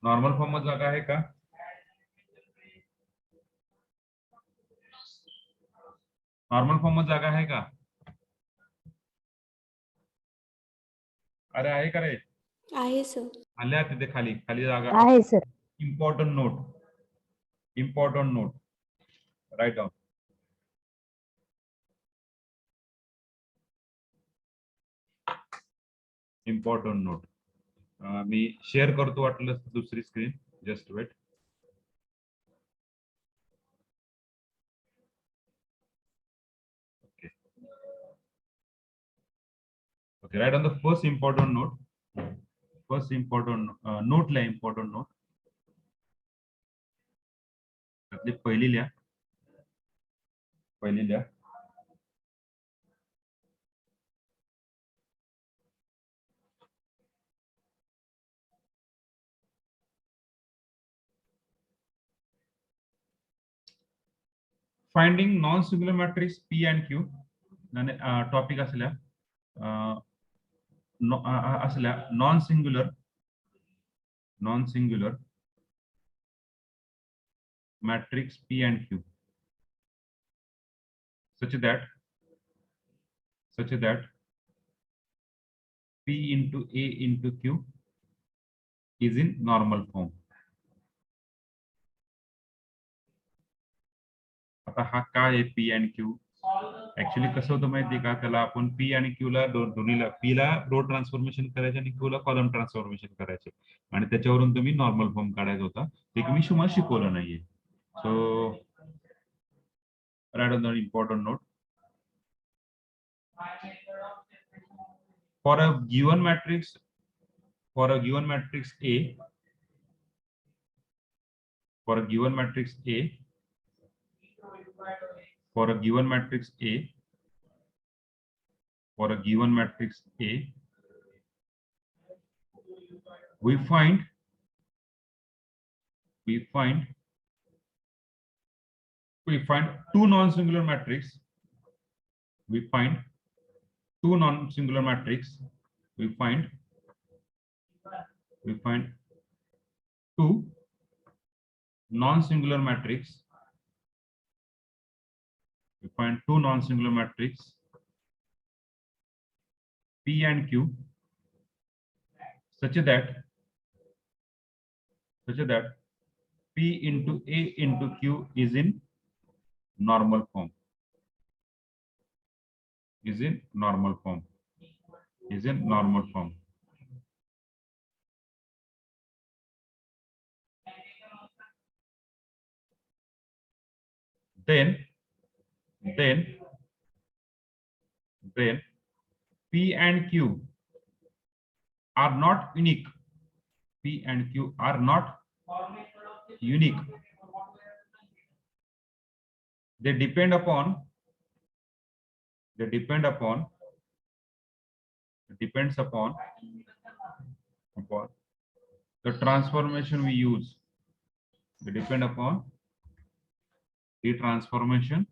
नॉर्मल फॉर्म मध्ये जागा आहे का? नॉर्मल फॉर्म मध्ये जागा आहे का? अरे आहे का रे? आहे सर. आल्या तिथे खाली खाली जागा. आहे sir. Important note write down. Important note. मी शेअर करतो वाटलं दुसरी screen. Just wait. Okay, write on the first important note. First important note ला important note. त्यातली पहिली लिहा. Finding non-singular matrix P and Q. आणि टॉपिक असल्या non-singular matrix P and Q such that P into A into Q is in normal form. आता हा काय आहे P and Q? ऍक्च्युली कसं होतं माहितीये का, त्याला आपण P आणि Q ला दोन्हीला P ला रो ट्रान्सफॉर्मेशन करायचे आणि Q ला कॉलम ट्रान्सफॉर्मेशन करायचे आणि त्याच्यावरून तुम्ही नॉर्मल फॉर्म काढायचा होता. ते मी तुम्हाला शिकवलं नाहीये. So write on the important note. For a given matrix A, for a given matrix A, for a given matrix A, we find two non-singular matrix. We find two non-singular matrix. We find two non-singular matrix. We find two non-singular matrix P and Q such that P into A into Q is in normal form. Then P and Q are not unique. P and Q are not unique. They depend upon the transformation we use. They depend upon the transformation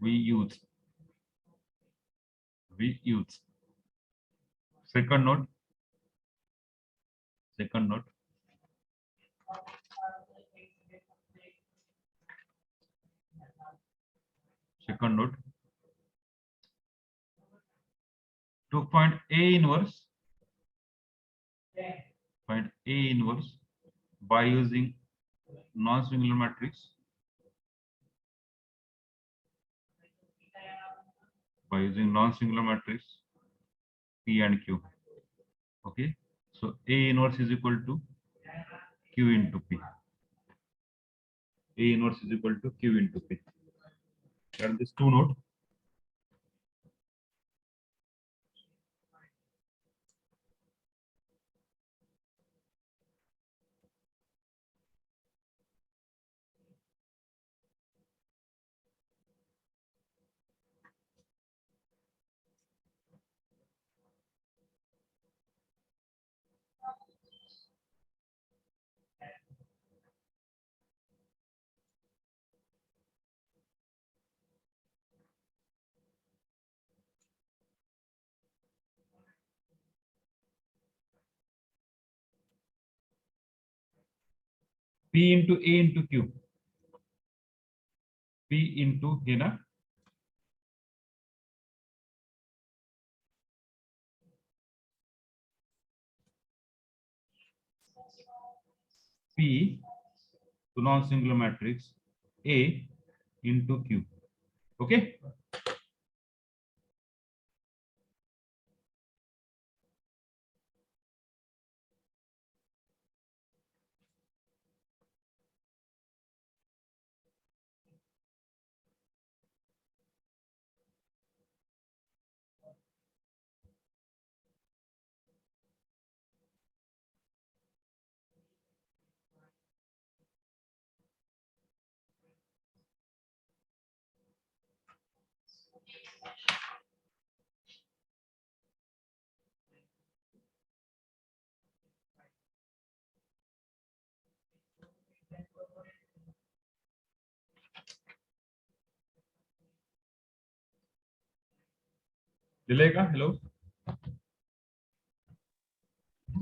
we use. Second note. To find A inverse by using non-singular matrix. P and Q. Okay, so A inverse is equal to Q into P. And this two note. P into A into Q. P into हे ना P to non-singular matrix A into Q. Okay. दिलंय का? Hello.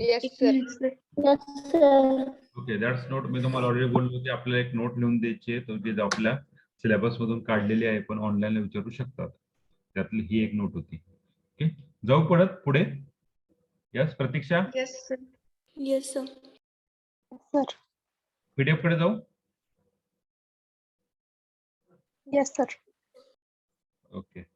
Yes एक sir. Minute sir. Okay, that's note. मी तुम्हाला already बोललो की आपल्याला एक नोट लिहून द्यायची आहे, तो जी आपल्या सिलेबस मधून काढलेली आहे, पण ऑनलाईन विचारू शकतात. त्यातली ही एक नोट होती. ओके, जाऊ पडत पुढे. Yes Pratiksha, yes sir. Yes sir. Sir. PDF कडे जाऊ. Yes sir. ओके.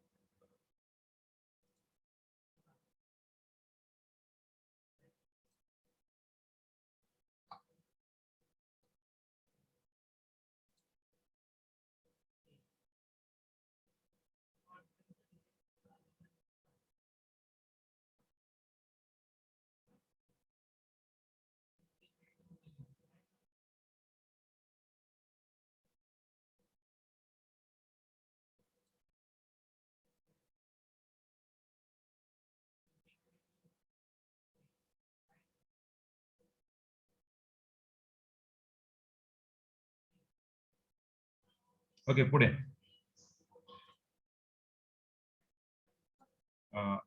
ओके पुढे.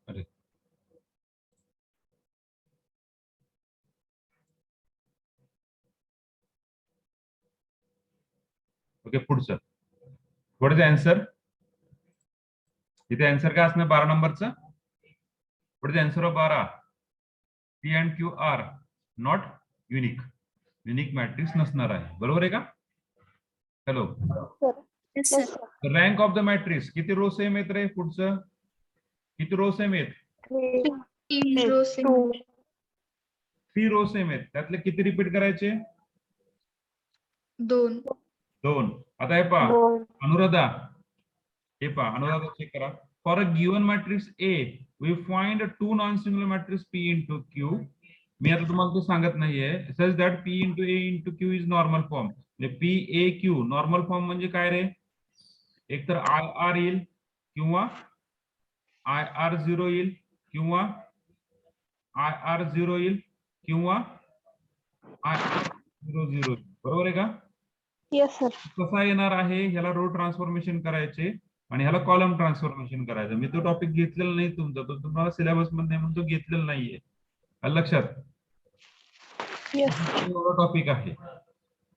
अरे ओके, पुढचं. What is the answer? इथे आन्सर काय असणार 12 नंबरचं? What is the answer of 12? P and Q are not unique. Unique matrix नसणार आहे. बरोबर आहे का? Hello. Yes sir. Rank of the matrix किती रो सेम आहेत रे? पुढचं किती रो सेम आहेत? 3 रो सेम. 3 रो सेम आहेत. त्यातले किती रिपीट करायचे? 2. 2. आता हे पहा अनुराधा, हे पहा अनुराधा, चेक करा. For a given matrix A we find 2 non-singular matrix P into Q. मी आता तुम्हाला ते सांगत नाहीये. Such that P into A into Q is normal form. P A Q normal form म्हणजे काय रे? एक तर IR येईल किंवा IR0 येईल किंवा IR0 येईल किंवा IR00. बरोबर आहे का? Yes sir. कसा येणार आहे? ह्याला रो ट्रान्सफॉर्मेशन करायचे आणि ह्याला कॉलम ट्रान्सफॉर्मेशन करायचं. मी तो टॉपिक घेतलेला नाही तुमचा, तो तुम्हाला सिलेबस मध्ये म्हणून तो घेतलेला नाहीये. लक्षात? टॉपिक आहे.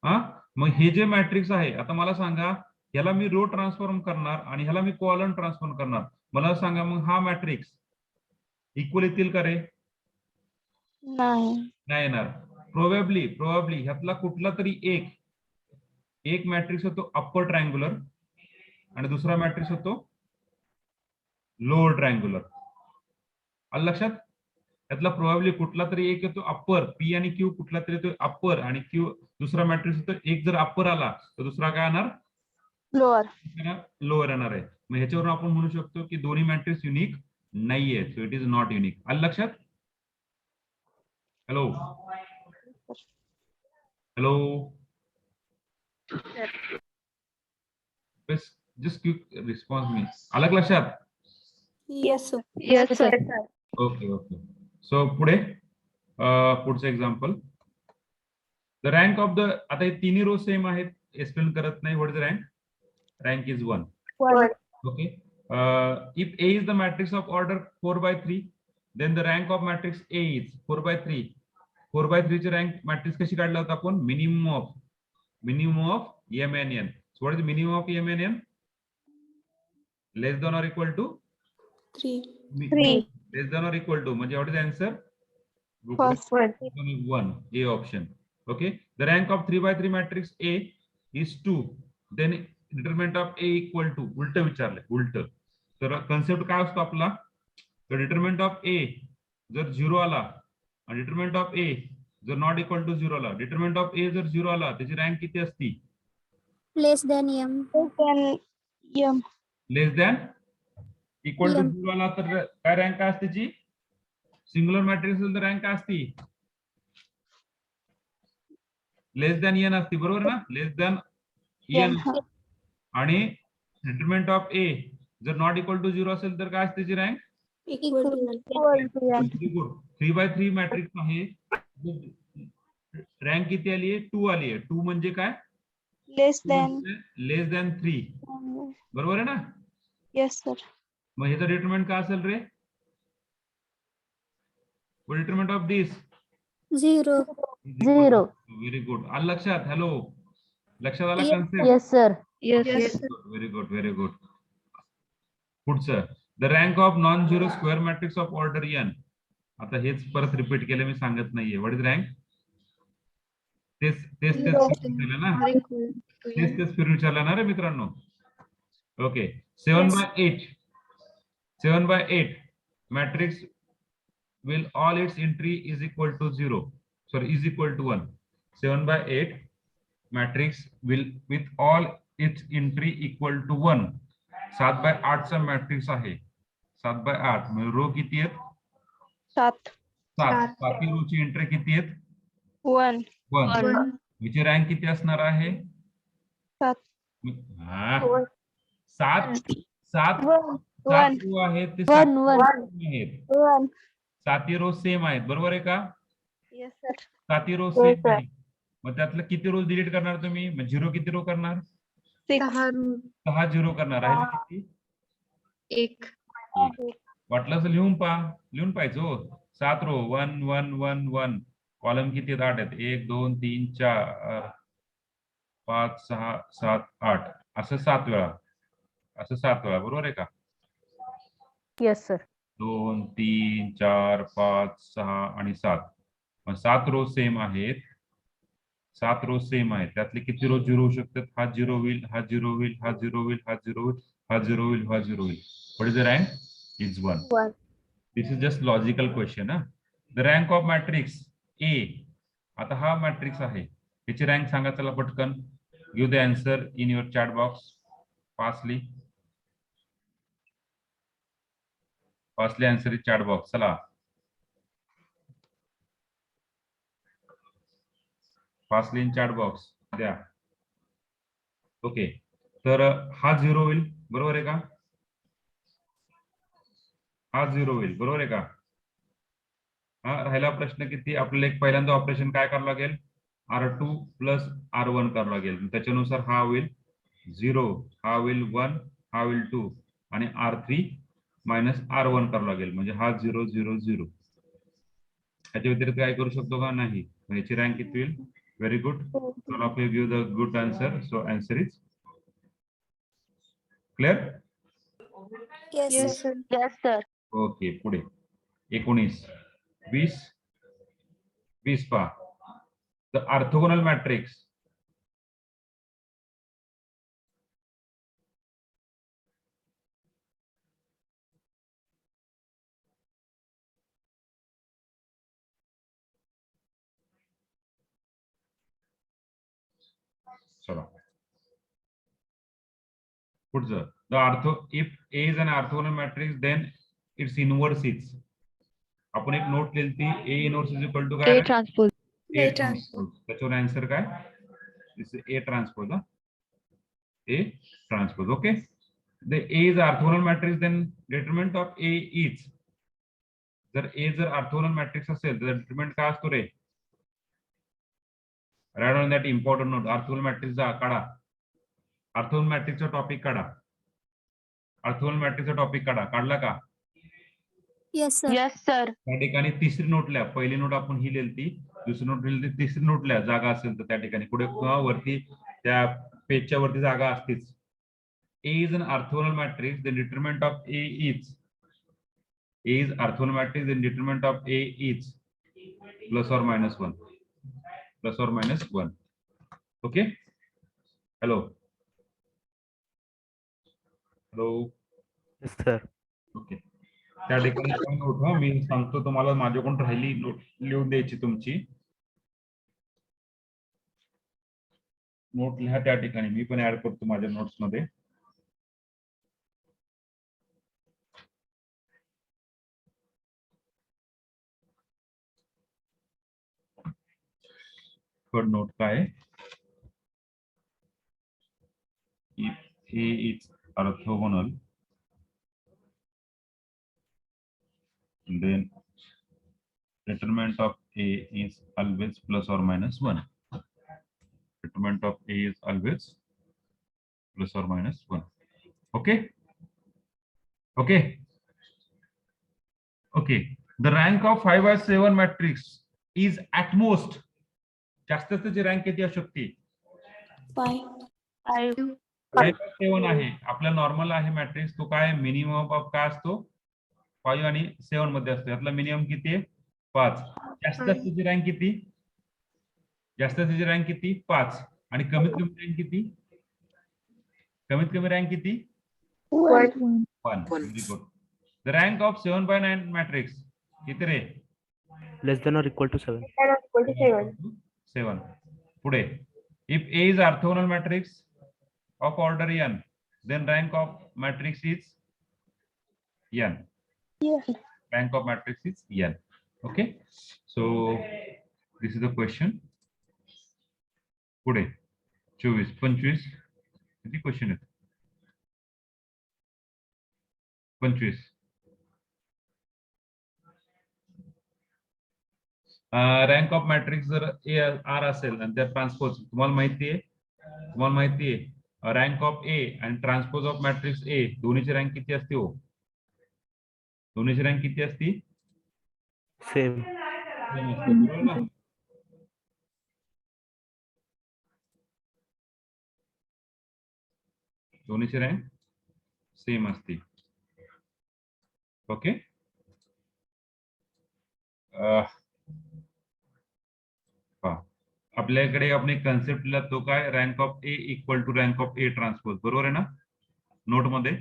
हा, मग हे जे मॅट्रिक्स आहे, आता मला सांगा, ह्याला मी रो ट्रान्सफॉर्म करणार आणि ह्याला मी कॉलम ट्रान्सफॉर्म करणार. मला सांगा मग हा मॅट्रिक्स इक्वल येतील का रे? नाही. नाही येणार. प्रोबॅबली ह्यातला कुठला तरी एक मॅट्रिक्स होतो अप्पर ट्रायंग्युलर आणि दुसरा मॅट्रिक्स होतो लोअर ट्रायंग्युलर. आलं लक्षात? त्यातला प्रोबॅबली कुठला तरी एक येतो अप्पर, P आणि Q कुठला तरी येतो अप्पर आणि Q दुसरा मॅट्रिक्स होतो. एक जर अप्पर आला तर दुसरा काय येणार? लोअर. लोअर येणार आहे. मग ह्याच्यावरून आपण म्हणू शकतो की दोन्ही मॅट्रिक्स युनिक नाहीये. So it is not unique. आलं लक्षात? Hello hello. Just quick response मी. आलं लक्षात? Yes sir. Yes sir. Okay okay. So पुढे पुढचं example. The rank of the, आता हे तिन्ही रो सेम आहेत, एक्सप्लेन करत नाही. What is the rank? Rank is 1. Okay. If A is the matrix of order 4/3, then the rank of matrix A is 4/3. 4/3 ची rank matrix कशी काढला होता आपण? Minimum of minimum of m and n. So what is the minimum of m and n? Less than or equal to? 3. Less than or equal to. म्हणजे what is the answer? First. 1, A option. Okay. The rank of 3 by 3 matrix A is 2. Then determinant of A equal to. उलट विचारले. उलट. तर concept काय असतो आपला? तर determinant of A जर 0 आला आणि determinant of A जर not equal to 0 आला. determinant of A जर 0 आला त्याची रँक किती असती? Less than M. Then M. Less than equal to M. 0 आला तर काय रँक काय असते त्याची? सिंग्युलर मॅट्रिक्स असेल तर रँक काय असती? लेस दॅन एन असती, बरोबर ना? लेस दॅन एन. आणि डिटरमिनंट ऑफ ए जर नॉट इक्वल टू 0 असेल तर काय असते त्याची rank? Equal to N. 3 by 3 matrix आहे. रँक किती आली आहे? 2 आली आहे. 2 म्हणजे काय? Less than. लेस दॅन 3, बरोबर आहे ना? Yes, sir. मग ह्याचा डिटरमिनंट काय असेल रे? Determinant of this 0. Very good. आलं लक्षात? हॅलो, लक्षात आला concept? Yes, sir. Yes. Very good, very good. पुढचं, the rank of non zero square matrix of order n. आता हेच परत रिपीट केलं, मी सांगत नाहीये. What is rank? तेच विचारलं ना, तेच फिरून विचारलं ना रे मित्रांनो. Okay. 7 by 8 matrix will all its entry is equal to 0, sorry, is equal to 1. 7 by 8 matrix will with all its entry equal to 1. 7 by 8 चा मॅट्रिक्स आहे. 7 by 8 म्हणजे रो किती आहेत? 7. 7 रो ची एंट्री किती आहेत? 1. 1. हिची रँक किती असणार आहे? 7. 7 1. रो आहेत ते 1 आहेत. 1. 7 रो सेम आहेत, बरोबर आहे का? Yes, sir. 7 row Yes, same sir. आहेत. मग त्यातलं किती रो डिलीट करणार तुम्ही? मग 0 किती रो करणार? 6. 6 0 करणार आहे. किती? 1. वाटलं असं लिहून पाहिजे हो. 7 रो 1 1 1 1. कॉलम किती आहेत? 8 आहेत. 1 2 3 4 5 6 7 8 असं 7 वेळा, बरोबर आहे का? Yes, sir. 2 3 4 5 6 आणि 7. मग 7 रो सेम आहेत. 7 रो सेम आहेत. त्यातले किती रो 0 होऊ शकतात? हा 0 होईल, हा 0 होईल, हा 0 होईल, हा 0 होईल, हा 0 होईल, हा 0 होईल. What is the rank? It's 1. 1. This is just logical question. The rank of matrix A. आता हा मॅट्रिक्स आहे. याची रँक सांगा चला पटकन. Give the answer in your chat box. Fastly answer in chat box. चला. Fastly in chat box द्या. Okay. तर हा 0 होईल, बरोबर आहे का? हा 0 होईल, बरोबर आहे का? हा राहिला प्रश्न किती? आपल्याला एक पहिल्यांदा ऑपरेशन काय करावं लागेल? R2 प्लस R1 करावं लागेल. त्याच्यानुसार हा होईल 0, हा होईल 1, हा होईल 2 आणि R3 मायनस R1 करावं लागेल. म्हणजे हा 0 0 0. याच्या व्यतिरिक्त काय करू शकतो का? नाही. याची रँक किती होईल? Very good. All of you give the good answer. So answer is clear? Yes, Yes, sir. sir. Yes, sir. Okay. पुढे 19 20 पहा. द ऑर्थोगोनल मॅट्रिक्स चला पुढचं. The ortho if A is an orthogonal matrix then its inverse is. आपण एक note लिहिली, A inverse is equal to काय? A transpose. A transpose. त्याच्यावर answer काय? A transpose. A transpose. Okay. The A is orthogonal matrix then determinant of A is. जर A जर orthogonal matrix असेल तर डिटरमिनंट काय असतो रे? Right on that important note. Orthogonal मॅट्रिक्सचा काढा. ऑर्थोगोनल मॅट्रिक्सचा टॉपिक काढा. ऑर्थोगोनल मॅट्रिक्सचा टॉपिक काढा. काढला का? Yes, sir. Yes, sir. त्या ठिकाणी तिसरी नोट लिहा. पहिली नोट आपण ही लिहिली, दुसरी नोट लिहिली तर तिसरी नोट लिहा जागा असेल तर त्या ठिकाणी पुढे किंवा वरती त्या पेजच्या वरती जागा असतेच. A is an orthogonal matrix, the determinant of A is orthogonal matrix, the determinant of A is plus or minus 1. Plus or minus 1. Okay? Hello. Hello. Yes, sir. Okay. त्या ठिकाणी काय नोट मी सांगतो तुम्हाला माझ्याकडून राहिली नोट लिहून द्यायची तुमची. नोट लिहा त्या ठिकाणी मी पण ऍड करतो माझ्या नोट्स मध्ये. थर्ड नोट काय? If A is orthogonal, then determinant of A is always plus or minus 1. Determinant of A is always plus or minus 1. Okay? Okay. Okay. The rank of 5 by 7 matrix is at most. जास्त जी rank किती असू शकते? 5 by 7 आहे. आपला normal आहे matrix तो काय minimum of काय असतो? 5 आणि 7 मध्ये असतो. यातला मिनिमम किती आहे? 5. जास्तीची रँक किती? जास्तीची रँक किती? 5. आणि कमीत कमी रँक किती? कमीत कमी रँक किती? 1. Very good. The rank of 7 by 9 matrix किती रे? Less than or equal to 7. 7. पुढे if A is orthogonal matrix of order n, then rank of matrix is n. Rank of matrix is n. Okay, so this is the question. पुढे 24 25 किती question आहेत? 25. Rank of matrix जर A R असेल आणि त्या transpose तुम्हाला माहिती आहे रँक ऑफ ए आणि ट्रान्सपोज ऑफ मॅट्रिक्स ए दोन्हीची रँक किती असते? हो, दोन्हीची रँक किती असते? Same. बरोबर ना? दोन्हीची रँक सेम असते. ओके. आपल्याकडे आपण एक कन्सेप्ट लिहिला तो काय? Rank of A equal to rank of A transpose. बरोबर आहे ना? नोट मध्ये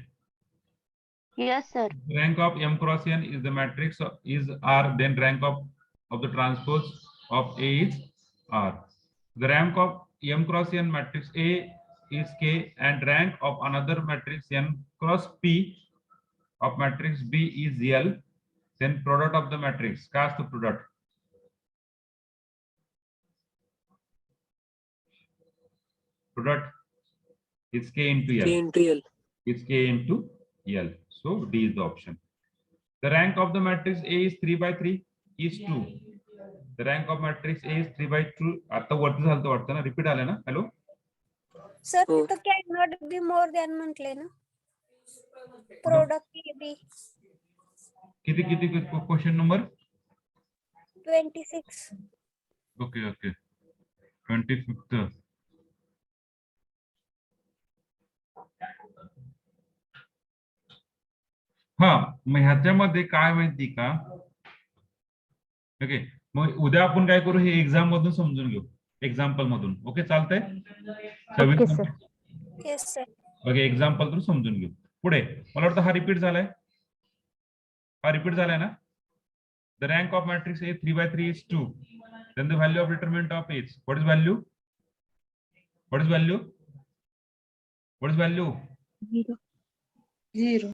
Yes, sir. rank of m cross n is the matrix is R, then rank of the transpose of A is R. The rank of m cross n matrix A is K and rank of another matrix n cross P of matrix B is L. Then product of the matrix. काय असतं product? Product is K into L. K into L. Is K into L. So D is the option. The rank of the matrix A is 3 by 3 is 2. The rank of matrix A is 3 by 2. आता वरती झालं वाटतं ना? Repeat आलं ना? Hello sir हो. तिथं can not be more than म्हटले ना. प्रोडक्ट बी किती किती question number? 26. Okay okay 25th. हा मग ह्याच्यामध्ये काय माहिती का? ओके मग उद्या आपण काय करू हे एक्झाम मधून समजून घेऊ. एक्झाम्पल मधून. ओके चालतंय? Yes sir. Okay example through समजून घेऊ. पुढे मला वाटतं हा रिपीट झालाय. हा रिपीट झालाय ना? The rank of matrix A 3 by 3 is 2. Then the value of determinant of H. What is value? What is value? What is value? 0.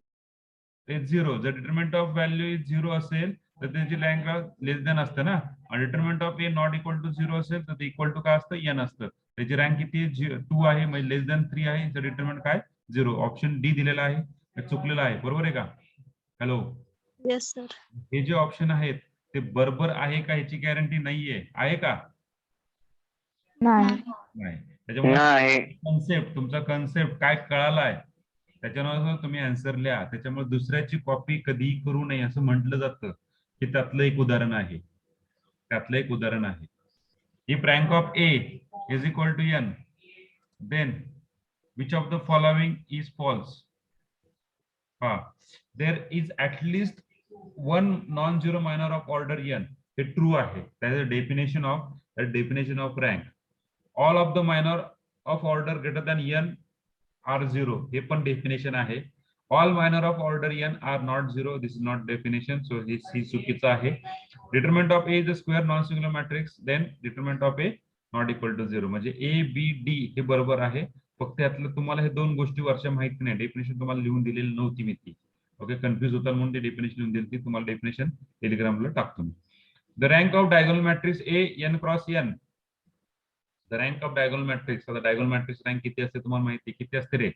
It's 0. The determinant of value is 0 असेल तर त्याची rank लेस than असते ना. आणि determinant of A not equal to 0 असेल तर ते equal to काय असतं? n असतं. त्याची रँक किती आहे? 2 आहे म्हणजे लेस दॅन 3 आहे. तर डिटरमिनंट काय? 0. ऑप्शन डी दिलेला आहे. चुकलेला आहे. बरोबर आहे का? हॅलो. Yes, sir. हे जे ऑप्शन आहेत ते बरोबर आहे का ह्याची गॅरंटी नाहीये. आहे का? नाही. नाही. त्याच्यामुळे कन्सेप्ट तुमचा कन्सेप्ट काय कळालाय त्याच्यानुसार तुम्ही आन्सर लिहा. त्याच्यामुळे दुसऱ्याची कॉपी कधीही करू नये असं म्हटलं जातं. की त्यातलं एक उदाहरण आहे. त्यातलं एक उदाहरण आहे. If rank of A is equal to n, then which of the following is false? There is at least one non-zero minor of order n. हे true आहे. That is the definition of rank. All of the minor of order greater than n are zero. हे पण definition आहे. All minor of order n are not zero. This is not definition. So this is चुकीचं आहे. Determinant of A is a square non-singular matrix. Then determinant of A not equal to 0. म्हणजे A, B, D हे बरोबर आहे. फक्त यातलं तुम्हाला हे दोन गोष्टी वर्षा माहिती नाही. डेफिनेशन तुम्हाला लिहून दिलेली नव्हती मी ती. ओके, कन्फ्युज होता म्हणून ती डेफिनेशन लिहून दिली ती. तुम्हाला डेफिनेशन टेलिग्रामला टाकतो मी. The rank of diagonal matrix A n cross n. The rank of diagonal matrix. आता डायगोनल मॅट्रिक्स रँक किती असते तुम्हाला माहिती? किती असते रे?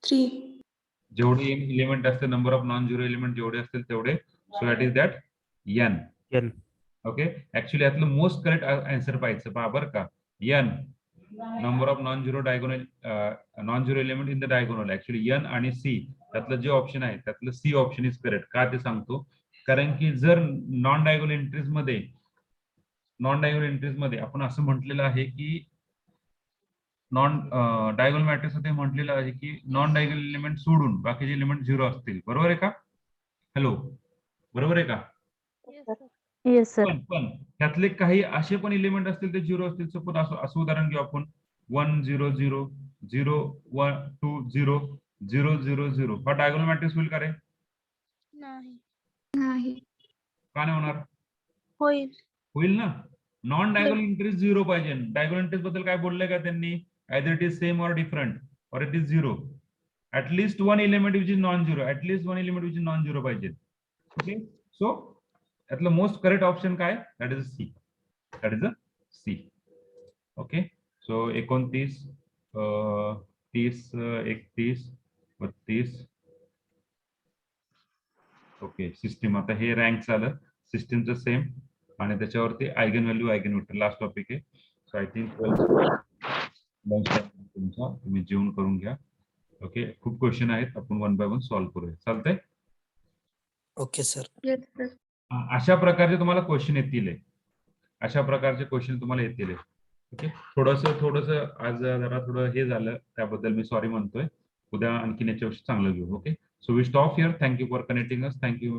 3. जेवढे एलिमेंट असते, number of non zero element जेवढे असतील तेवढे. So that is that n. n. Okay, actually यातलं मोस्ट करेक्ट आन्सर पाहिजे बरोबर का? n number of non zero element in the diagonal. Actually n आणि c त्यातलं जे ऑप्शन आहे त्यातलं c ऑप्शन इज करेक्ट. का ते सांगतो? कारण की जर नॉन डायगोनल एंट्रीज मध्ये आपण असं म्हटलेलं आहे की नॉन डायगोनल मॅट्रिक्स मध्ये म्हटलेलं आहे की नॉन डायगोनल एलिमेंट सोडून बाकीचे एलिमेंट झिरो असतील. बरोबर आहे का? हॅलो, बरोबर आहे का? Yes, sir. पण त्यातले काही असे पण एलिमेंट असतील ते झिरो असतील. सपोज असं उदाहरण घेऊ आपण 1 0 0 0 1 2 0 0 0 0. हा डायगोनल मॅट्रिक्स होईल का रे? नाही. नाही. का नाही होणार? होईल. होईल ना. नॉन डायगोनल एंट्रीज झिरो पाहिजे. डायगोनल एंट्रीज बद्दल काय बोलले का त्यांनी? Either it is same or different or it is zero. At least one element which is non zero. At least one element which is non zero पाहिजे. ओके, सो यातलं most correct option काय? That is C. That is a C. Okay, so 29 30 31 32. Okay, system. आता हे rank झालं सिस्टीमचं same आणि त्याच्यावरती eigen value eigen vector last topic आहे. सो आय थिंक तुमचा तुम्ही जेवण करून घ्या. ओके, खूप क्वेश्चन आहेत, आपण वन बाय वन सॉल्व्ह करूया. चालतंय? Okay sir. Yes, sir. अशा प्रकारचे तुम्हाला क्वेश्चन येतील. अशा प्रकारचे क्वेश्चन तुम्हाला येतील. ओके, थोडस आज जरा थोडं हे झालं त्याबद्दल मी सॉरी म्हणतोय. उद्या आणखीन याच्याविषयी चांगलं घेऊ. Okay, so we stop here. Thank you for connecting us. Thank you.